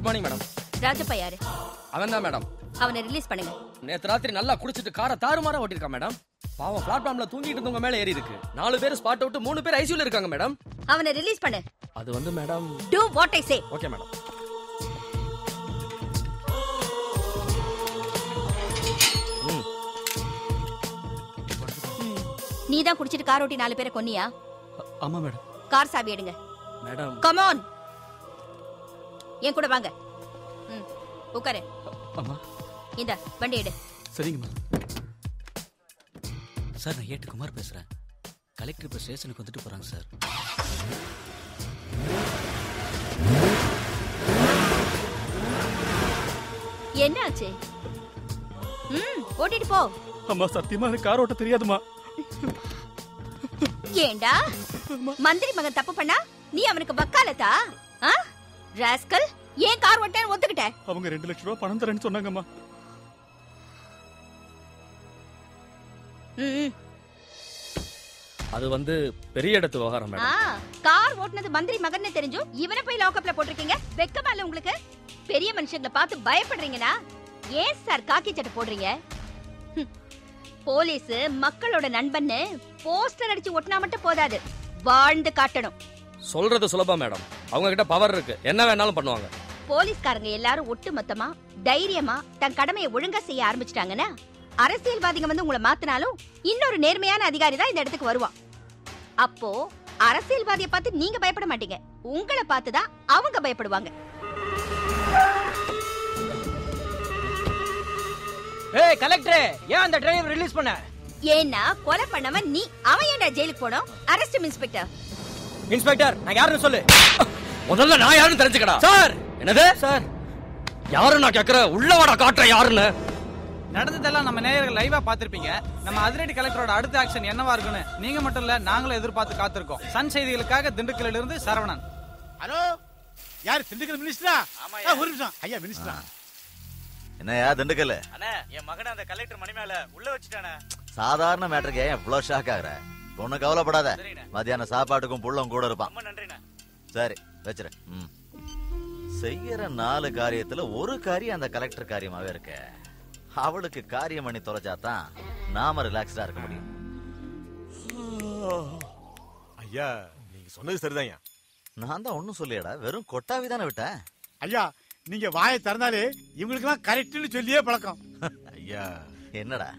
Good morning madam. Rajappa யாரு? அவன் தான் மேடம். அவனை ரிலீஸ் பண்ணுங்க. நேத்து ராத்திரி நல்லா குடிச்சிட்டு காரை தாறுமாறா ஓட்டிருக்கான் மேடம். பாவம் பிளாட்ஃபார்ம்ல தூங்கிட்டு இருந்தவங்க மேல ஏறி இருக்கு. 4 பேர் ஸ்பாட் அவுட், 3 பேர் ஐசியூல இருக்காங்க மேடம். அவனை ரிலீஸ் பண்ணு. அது வந்து madam. Do what I say. Okay madam. நீ தான் குடிச்சிட்டு கார் ஓட்டி 4 பேரை கொன்னியா? ஆமா மேடம். கார் சாவி எடுங்க. மேடம். Come on. என் கூட வாங்க. உட்காரு. அம்மா. இந்த வண்டி எடு. சரிங்கம்மா. சார் நான் ஏட்டு குமார் பேசுறேன். கலெக்டர் இப்போ ஸ்டேஷனுக்கு வந்துட்டு போறாங்க சார். என்ன ஆச்சு? ஓட்டிட்டு போ. அம்மா சத்தியமா எனக்கு கார் ஓட்ட தெரியாதுமா. ஏண்டா மந்திரி மகன் தப்பு பண்ணா நீ அவனுக்கு வக்காலத்தா? ராஸ்கல், ஏன் கார் ஓட்டேன்னு ஒத்துக்கிட்ட? அவங்க 2 லட்சம் ரூபாய் பணம் தரேன்னு சொன்னாங்கம்மா. அது வந்து பெரிய இடத்து விவகாரம் மேடம். கார் ஓட்டுனது மந்திரி மகன்னு தெரிஞ்சும் இவனை போய் லாக்அப்ல போட்டிருக்கீங்க. வெக்கமா இல்ல உங்களுக்கு? பெரிய மனுஷங்களை பார்த்து பயப்படுறீங்கன்னா ஏன் சார் காக்கி சட்டை போடுறீங்க? போலீஸ் மக்களோட நண்பன்னு போஸ்டர் அடிச்சு ஒட்டினா மட்டும் போதாது, வாழ்ந்து காட்டணும். சொல்றது சுலபம் மேடம். அவங்க கிட்ட பவர் இருக்கு, என்ன வேணாலும் பண்ணுவாங்க. போலீஸ்காரங்க எல்லாரும் ஒட்டு மொத்தமா தைரியமா தன் கடமையை ஒழுங்கா செய்ய ஆரம்பிச்சிட்டாங்கன்னா அரசியல்வாதிங்க வந்து உங்களை மாத்தினாலும் இன்னொரு நேர்மையான அதிகாரி தான் இந்த இடத்துக்கு வருவான். அப்போ அரசியல்வாதியை பார்த்து நீங்க பயப்பட மாட்டீங்க, உங்களை பார்த்துதான் அவங்க பயப்படுவாங்க. ஏய் கலெக்டர், ஏன் அந்த டிரைவர் ரிலீஸ் பண்ண? ஏன்னா கொலை பண்ணவன் நீ, அவன் ஏன்டா ஜெயிலுக்கு போனோம்? Arrest inspector. இன்ஸ்பெக்டர் நான் யாருன்னு சொல்லு. முதல்ல நான் யாருன்னு தெரிஞ்சுக்கடா. சார். என்னது சார்? யாரு நான் கேக்குற? உள்ளவாடா காட்டுற யாருன்னு. நடந்ததெல்லாம் நம்ம நேயர்கள் லைவா பாத்திருப்பீங்க. நம்ம அதிரடி கலெக்டரோட அடுத்த ஆக்ஷன் என்னவா இருக்குன்னு நீங்க மட்டும் இல்ல நாங்களும் எதிர்பார்த்து காத்திருக்கோம். சன் செய்திகளுக்காக திண்டுக்கல்ல இருந்து சரவணன். ஹலோ, யார்? திண்டுக்கல் மினிஸ்டரா? ஒரு நிமிஷம் ஐயா. மினிஸ்டரா என்னையா திண்டுக்கல்? அண்ணே, என் மகனை அந்த கலெக்டர் மணி மேல உள்ள வச்சுட்டானே. சாதாரண மேட்டருக்கு ஏன் இவ்வளவு ஷாக் ஆகுற? ஒன்னும் கவலைப்படாத, மத்தியான சாப்பாட்டுக்கும் புள்ளும் கூட இருப்பான். சரி வச்சிரு. செய்யற 4 காரியத்துல ஒரு காரியம் அந்த கலெக்டர் காரியமாவே இருக்கு. அவளுக்கு காரியம் பண்ணி தொலைச்சாதான் நாம ரிலாக்ஸ்டா இருக்க முடியும். ஐயா, நீங்க சொன்னது சரிதான். நான் தான் ஒன்னும் சொல்லியடா, வெறும் கொட்டாவி தானே விட்டேன். ஐயா, நீங்க வாயை திறந்தாலே இவங்களுக்கு எல்லாம் கரெக்ட்னு சொல்லியே பழக்கம். ஐயா என்னடா?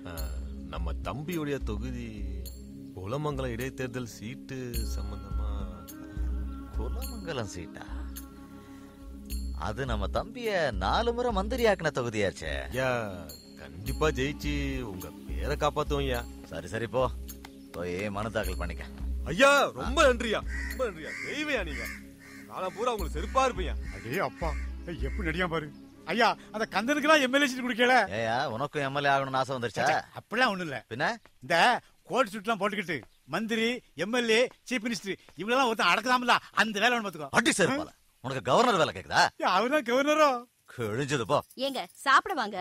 நம்ம தம்பியுடைய தொகுதி குலமங்கலம் இடைத்தேர்தல் சீட்டு சம்பந்தமா. குலமங்கலம் சீட்டா? அது நம்ம தம்பிய 4 முறை மந்திரி ஆக்கின தொகுதியாச்சே. ஐயா கண்டிப்பா ஜெயிச்சு உங்க பேரை காப்பாத்துவோம் ஐயா. சரி சரி போ, போய் மனு தாக்கல் பண்ணிக்க. ஐயா ரொம்ப நன்றியா, ரொம்ப நன்றியா. தெய்வயா நீங்க. காலம் பூரா உங்களுக்கு செருப்பா இருப்பீங்க. அடே அப்பா, எப்படி நடியா பாரு. ஐயா, அந்த கந்தனுக்குலாம் எம்எல்ஏ சீட் குடிக்கல. ஏயா உனக்கும் எம்எல்ஏ ஆகணும்னு ஆசை வந்துருச்சா? அப்படிலாம் ஒண்ணும் இல்ல. பின்ன இந்த கோட் சூட் எல்லாம் போட்டுக்கிட்டு மந்திரி, எம்எல்ஏ, சீஃப் மினிஸ்டர் இவங்களெல்லாம் ஒருத்தன் அடக்கலாம்ல, அந்த வேலை ஒண்ணு பாத்துக்கோ. அடி செருப்பால. உனக்கு கவர்னர் வேலை கேக்குதா? அவர்தான் கவர்னரோ? கிழிஞ்சது போ. ஏங்க சாப்பிட வாங்க.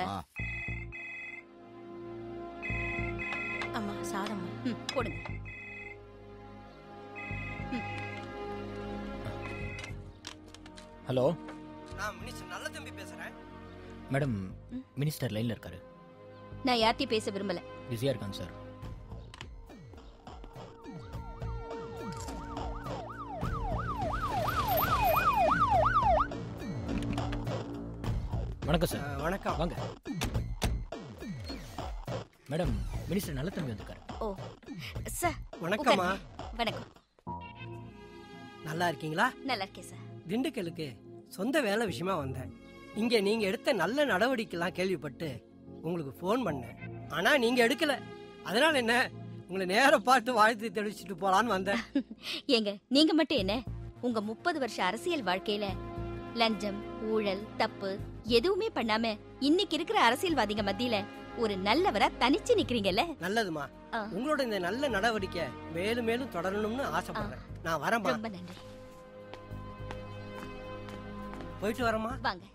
அம்மா சாதம் போடுங்க. ஹலோ, நான் மினிஸ்டர் நல்ல தம்பி பேசுறேன். மேடம் மினிஸ்டர் லைன்ல இருக்காரு. நான் யார்கிட்டயும் பேச விரும்பல. பிஸியா இருக்காங்க சார். வணக்கம் சார். வணக்கம். வாங்க மேடம், மினிஸ்டர் நல்ல தம்பி வந்திருக்காரு. ஓ சார். வணக்கம்மா. வணக்கம். நல்லா இருக்கீங்களா? நல்லா இருக்கேன் சார். திண்டுக்கலுக்கு சொந்த வேலை விஷயமா வந்தேன். இங்க நீங்க எடுத்த நல்ல நடவடிக்கைலாம் கேள்விப்பட்டு உங்களுக்கு போன் பண்ணேன். ஆனா நீங்க எடுக்கல. அதனால என்ன, உங்களை நேரம் பார்த்து வாழ்த்து தெளிச்சுட்டு போலான்னு வந்தேன். ஏங்க நீங்க மட்டும் என்ன, உங்க 30 வருஷ அரசியல் வாழ்க்கையில லஞ்சம், ஊழல், தப்பு எதுவுமே பண்ணாம இன்னைக்கு இருக்கிற அரசியல்வாதிங்க மத்தியில ஒரு நல்லவரா தனிச்சு நிக்கிறீங்கல்ல. நல்லதுமா. உங்களோட இந்த நல்ல நடவடிக்கை மேலும் மேலும் தொடரணும்னு ஆசைப்படுறேன். நான் வரேன். ரொம்ப நன்றி. போயிட்டு வரமா? வாங்க.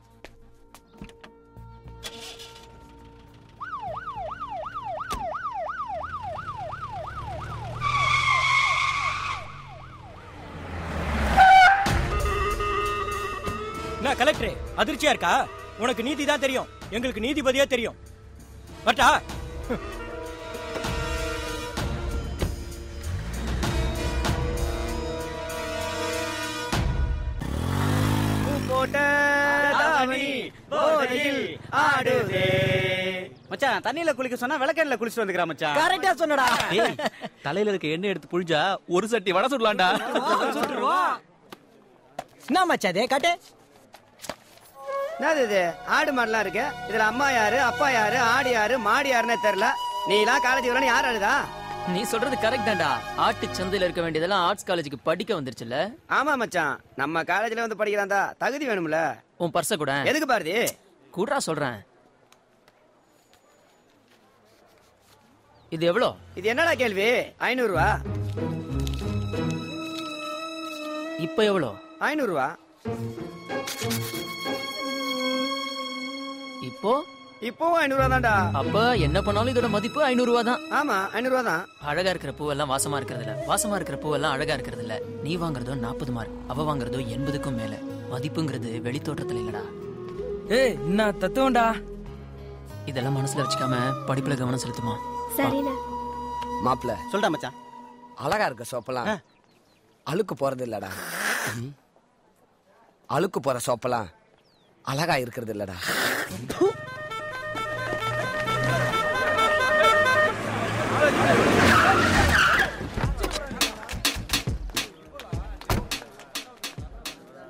என்ன கலெக்டர் அதிர்ச்சியா இருக்கா? உனக்கு நீதி தான் தெரியும், எங்களுக்கு நீதிபதியா தெரியும். வரட்டா? மச்சான் தண்ணியில குளிக்க சொன்னா விளக்கெண்ணெயில குளிச்சுட்டு வந்துக்கிறா மச்சான். கரெக்டா சொன்னடா. தலையில இருக்க எண்ணெய் எடுத்து புழிஞ்சா ஒரு சட்டி வடை சுடலாம்டா. என்ன மச்சான் இதே காட்டு? என்னது இது? ஆடு மாடுலாம் இருக்கு. இதுல அம்மா யாரு, அப்பா யாரு, ஆடு யாரு, மாடு யாருன்னே தெரியல. நீ எல்லாம் காலேஜ் வரணும் யார் ஆடுதா? நீ சொல்றது கரெக்ட் தான்டா. ஆட்டு சந்தையில இருக்க வேண்டியதெல்லாம் ஆர்ட்ஸ் காலேஜுக்கு படிக்க வந்துருச்சுல. ஆமா மச்சான், நம்ம காலேஜ்ல வந்து படிக்கிறான்டா, தகுதி வேணும்ல. உன் பர்ஸ கூட. எதுக்கு பாரதி? கூடா சொல்றேன். இது எவ்வளோ? இது என்னடா கேள்வி? 500 ரூபா. இப்ப எவ்வளோ? 500 ரூபா. இப்போ இப்போவும் 500 ரூபா தான்டா. அப்ப என்ன பண்ணாலும் இதோட மதிப்பு 500 ரூபா தான். ஆமா 500 ரூபா தான். அழகா இருக்கிற பூவெல்லாம் வாசமா இருக்கிறது இல்ல, வாசமா இருக்கிற பூவெல்லாம் அழகா இருக்கிறது இல்ல. நீ வாங்குறதோ 40 மார்க், அவ வாங்குறதோ 80க்கும் மேல. மதிப்புங்கிறது வெளி தோற்றத்துல இல்லடா. ஏய் என்ன தத்துவம்டா. இதெல்லாம் மனசுல வச்சுக்காம படிப்புல கவனம் செலுத்துமா. சரிண்ணே. மாப்ள சொல்றா மச்சான். அழகா இருக்க சோப்பெல்லாம் அழுக்கு போறது இல்லடா. அழுக்கு போற சோப்பெல்லாம் அழகா இருக்கிறது இல்லடா.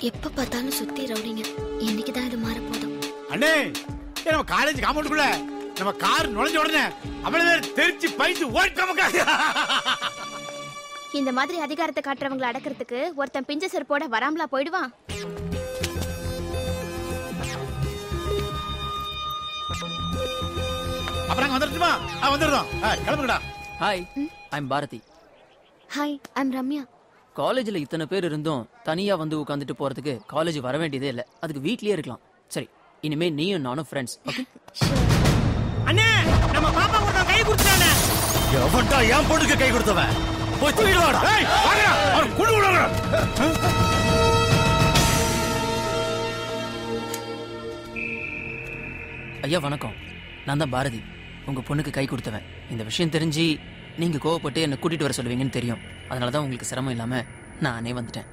எப்ப பார்த்தாலும் சுத்தி ரவுடிங்க. என்னைக்குதான் இது மாற போதும்? அண்ணே, நம்ம காலேஜ் காம்பவுண்டுக்குள்ள நம்ம கார் நுழைஞ்ச உடனே அவ்வளவு பேர் தெரிச்சு பைத்து ஓடிட்டாமக்கா. இந்த மாதிரி அதிகாரத்தை காட்டுறவங்களை அடக்கிறதுக்கு ஒருத்தன் பிஞ்ச செருப்போட வராமலா போயிடுவான். அப்புறம் வந்துருச்சுமா? வந்துடுறோம். கிளம்புங்கடா. Hi, I'm Bharathi. Hi, I'm Ramya. காலேஜ்ல இத்தனை பேர் இருந்தும் தனியா வந்து உட்காந்துட்டு போறதுக்கு காலேஜ் வர வேண்டியதே இல்ல. அதுக்கு வீட்லயே இருக்கலாம். சரி, இனிமே நீயும் நானும் ஃப்ரெண்ட்ஸ். ஓகே? அண்ணே, நம்ம பாப்பா கூட கை கொடுத்தானே. எவன்டா ஏன் பொண்ணுக்கு கை கொடுத்தவன்? போய் தூக்கிட்டு வாடா. ஏய், வாங்கடா. அவன் குடு குடுங்கடா. ஐயா வணக்கம். நான் தான் பாரதி, உங்க பொண்ணுக்கு கை கொடுத்தவன். இந்த விஷயம் தெரிஞ்சு நீங்க கோவப்பட்டு என்ன கூட்டிட்டு வர சொல்லுவீங்கன்னு தெரியும். அதனாலதான் உங்களுக்கு சிரமம் இல்லாம நானே வந்துட்டேன்.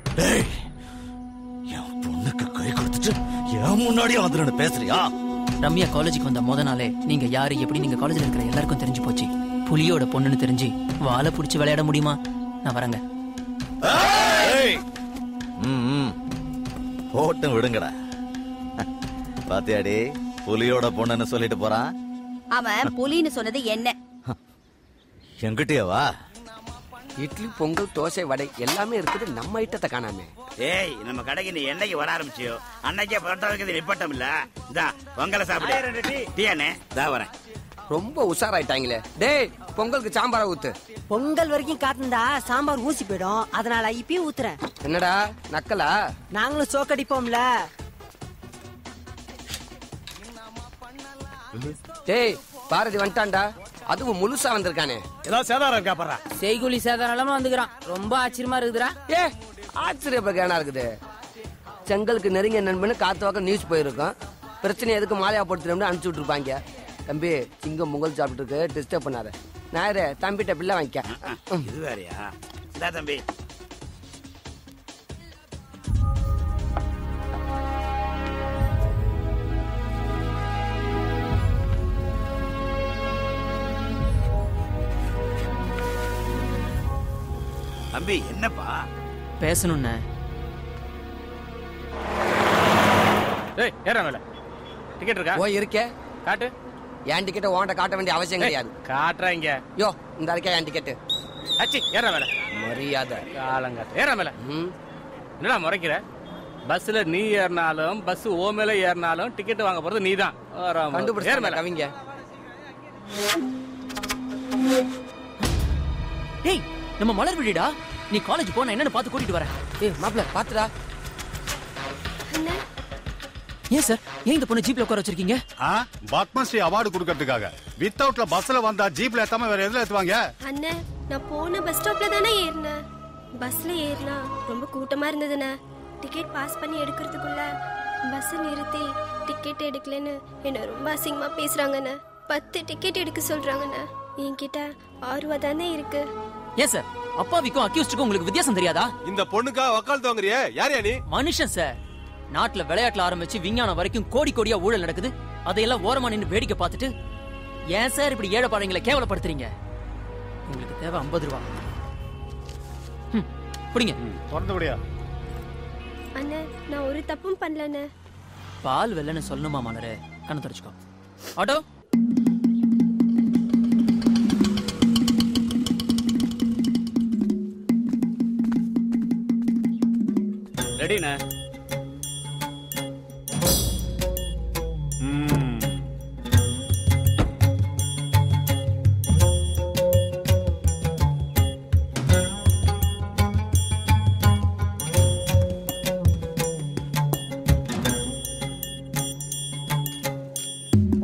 என் பொண்ணுக்கு கை கொடுத்துட்டு என் முன்னாடியே வந்து பேசுறியா? ரம்யா காலேஜுக்கு வந்த முத நாளே நீங்க யாரு எப்படி நீங்க காலேஜ்ல இருக்கிற எல்லாருக்கும் தெரிஞ்சு போச்சு. புலியோட பொண்ணுன்னு தெரிஞ்சு வாழை புடிச்சு விளையாட முடியுமா? நான் வரேங்க. போட்டும் விடுங்கடா. பாத்தியாடி, புலியோட பொண்ணுன்னு சொல்லிட்டு போறான். அவன் புலின்னு சொன்னது என்ன? என்கிட்டயவா? இட்லி, பொங்கல், தோசை, வடை எல்லாமே இருக்குது. நம்ம ஐட்டத்தை காணாமே. ஏய், நம்ம கடைக்கு நீ என்னைக்கு வர ஆரம்பிச்சியோ அன்னைக்கே பரோட்டா வைக்கிறது நிப்பட்டம் இல்ல. இதா பொங்கலை சாப்பிடு. டீயானே இதா வரேன். ரொம்ப உஷாராயிட்டாங்களே. டேய், பொங்கலுக்கு சாம்பாரை ஊத்து. பொங்கல் வரைக்கும் காத்திருந்தா சாம்பார் ஊசி போயிடும். அதனால இப்பயும் ஊத்துறேன். என்னடா நக்கலா? நாங்களும் சோக்கடிப்போம்ல. டேய், பாரதி வந்துட்டான்டா. அதுவும் முழுசா வந்திருக்கானே. ஏதாவது சேதாரம் இருக்கா பாரு. செய்குலி சேதாரம் வந்துக்கிறான். ரொம்ப ஆச்சரியமா இருக்குதுடா. ஏ, ஆச்சரியப்பேனா இருக்குது. செங்கலுக்கு நெருங்கிய நண்பனு காத்து வாக்க நியூஸ் போயிருக்கோம். பிரச்சனை எதுக்கு மாலையா போட்டு அனுப்பிச்சு விட்டுருப்பாங்க. தம்பி, சிங்கம் பொங்கல் சாப்பிட்டு இருக்கு, டிஸ்டர்ப் பண்ணாத. நாயரே, தம்பிட்ட பிள்ளை வாங்கிக்க. இது வேறையா? இதா தம்பி. தம்பி என்னப்பா பேசணும்னு? ஏய், ஏறா மேல. டிக்கெட் இருக்கா? ஓ, இருக்கே. காட்டு. என் டிக்கெட்டை ஓண்ட காட்ட வேண்டிய அவசியம் கிடையாது. காட்டுறாங்க. யோ, இந்த இருக்கா என் டிக்கெட்டு. அச்சி, ஏறா மேல. மரியாதை. காலங்காட்டு. ஏறா மேல. என்னடா முறைக்கிற? பஸ்ல நீ ஏறினாலும் பஸ் ஓ மேல ஏறினாலும் டிக்கெட் வாங்க போறது நீதான். கண்டுபிடிச்ச கவிங்க. டேய், நம்ம மலர் விழிடா. நீ காலேஜ் போனா என்னன்னு பார்த்து கூட்டிட்டு வரேன். ஏய் மாப்ள, பாத்துடா. ஏன் சார், ஏன் இந்த பொண்ணு ஜீப்ல உட்கார வச்சிருக்கீங்க? பத்மஸ்ரீ அவார்டு கொடுக்கறதுக்காக. வித்தவுட்ல பஸ்ல வந்தா ஜீப்ல ஏத்தாம வேற எதுல ஏத்துவாங்க? அண்ணே, நான் போன பஸ் ஸ்டாப்ல தானே ஏறினேன். பஸ்ல ஏறினா ரொம்ப கூட்டமா இருந்ததுண்ணே. டிக்கெட் பாஸ் பண்ணி எடுக்கிறதுக்குள்ள பஸ் நிறுத்தி டிக்கெட் எடுக்கலன்னு என்ன ரொம்ப அசிங்கமா பேசுறாங்கண்ணே. 10 டிக்கெட் எடுக்க சொல்றாங்கண்ணே. என்கிட்ட 6 ரூபா தானே இருக்கு. ஏன் சார் அப்பாவிக்கும் அக்யூஸ்டுக்கும் உங்களுக்கு வித்தியாசம் தெரியாதா? இந்த பொண்ணுக்கா வக்காலத்து வாங்குறியே, யார் நீ? மனுஷன் சார். நாட்டுல விளையாட்டுல ஆரம்பிச்சு விஞ்ஞானம் வரைக்கும் கோடி கோடியா ஊழல் நடக்குது. அதையெல்லாம் ஓரமா நின்று வேடிக்கை பார்த்துட்டு ஏன் சார் இப்படி ஏழை பாளையங்களை கேவலப்படுத்துறீங்க? உங்களுக்கு தேவை 50 ரூபா. புடிங்க. திறந்து விடியா. அண்ணே நான் ஒரு தப்பும் பண்ணலண்ணே. பால் வெள்ளன்னு சொல்லணுமா மலரே? கண்ணு தொடச்சுக்கோ. ஆட்டோ ரெடிண்ணே.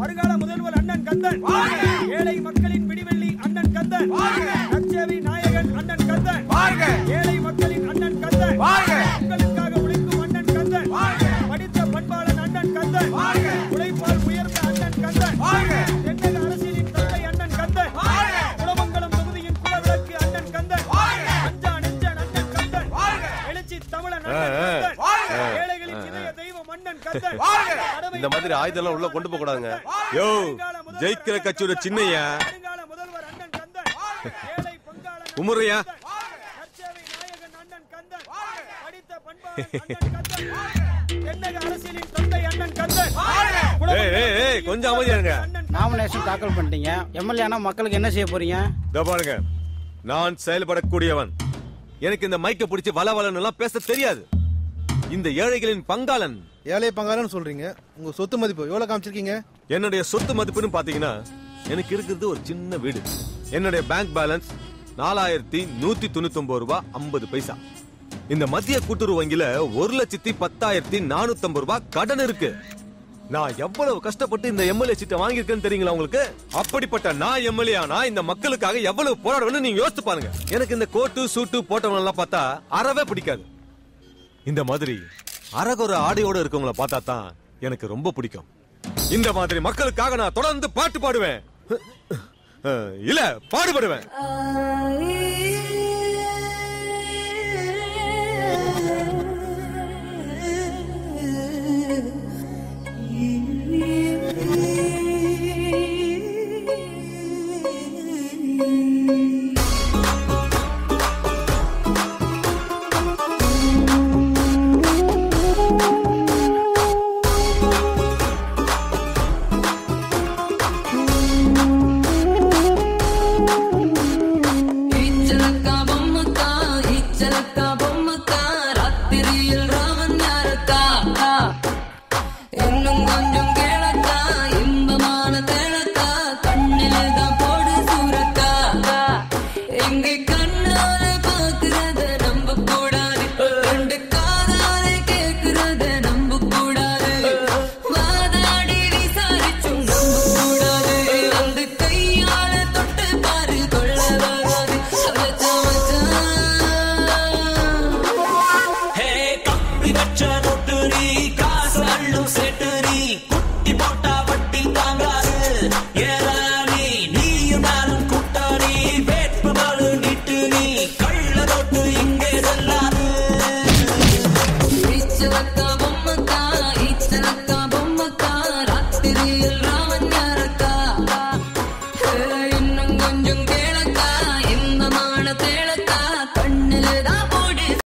வருங்கால முதல்வர் அண்ணன் கந்தன், ஏழை மக்களின் விடிவெள்ளி அண்ணன் கந்தன், நற்சேவை நாயகன் அண்ணன் கந்தன், ஏழை மக்களின் அண்ணன் கந்தன், மக்களுக்காக உழைக்கும் அண்ணன் கந்தன், படித்த பண்பாளன் அண்ணன் கந்தன், உழைப்பால் உயர்ந்த அண்ணன் கந்தன், தென்னக அரசியலின் தந்தை அண்ணன் கந்தன், குலமங்கலம் தொகுதியின் குலவிளக்கு அண்ணன் கந்தன், அஞ்சா நெஞ்சன் அண்ணன் கந்தன், எழுச்சி தமிழன் அண்ணன் கந்தன், ஏழைகளின் இதய தெய்வம் அண்ணன் கந்தன். இந்த மாதிரி ஆயுதம் உள்ள கொண்டு போக கூடாதுங்க. யோ, ஜெயிக்கிற கட்சியோட சின்னையா உமுறையா? கொஞ்சம் அமைதியாருங்க. நாமினேஷன் தாக்கல் பண்ணிட்டீங்க. எம்எல்ஏனா மக்களுக்கு என்ன செய்ய போறீங்க? பாருங்க, நான் செயல்படக்கூடியவன். எனக்கு இந்த மைக்க பிடிச்சி வளவலன்னு எல்லாம் பேச தெரியாது. இந்த ஏழைகளின் பங்காளன். ஏழை பங்காளன் சொல்றீங்க, உங்க சொத்து மதிப்பு எவ்வளவு காமிச்சிருக்கீங்க? என்னுடைய சொத்து மதிப்புன்னு பாத்தீங்கன்னா எனக்கு இருக்கிறது ஒரு சின்ன வீடு. என்னுடைய பேங்க் பேலன்ஸ் 4199 ரூபாய் 50 பைசா. இந்த மத்திய கூட்டுறவு வங்கியில 1,10,450 ரூபாய் கடன் இருக்கு. நான் எவ்வளவு கஷ்டப்பட்டு இந்த எம்எல்ஏ சீட்டை வாங்கியிருக்கேன்னு தெரியுங்களா உங்களுக்கு? அப்படிப்பட்ட நான் எம்எல்ஏ ஆனா இந்த மக்களுக்காக எவ்வளவு போராடணும்னு நீங்க யோசிச்சு பாருங்க. எனக்கு இந்த கோட்டு சூட்டு போட்டவங்க எல்லாம் பார்த்தா அறவே பிடிக்காது. இந்த மாதிரி அரகுற ஆடையோட இருக்கவங்கள பார்த்தா தான் எனக்கு ரொம்ப பிடிக்கும். இந்த மாதிரி மக்களுக்காக நான் தொடர்ந்து பாட்டு பாடுவேன், இல்ல பாடுபடுவேன். இச்சலக்கா பொம்மக்கா ராத்திரியில்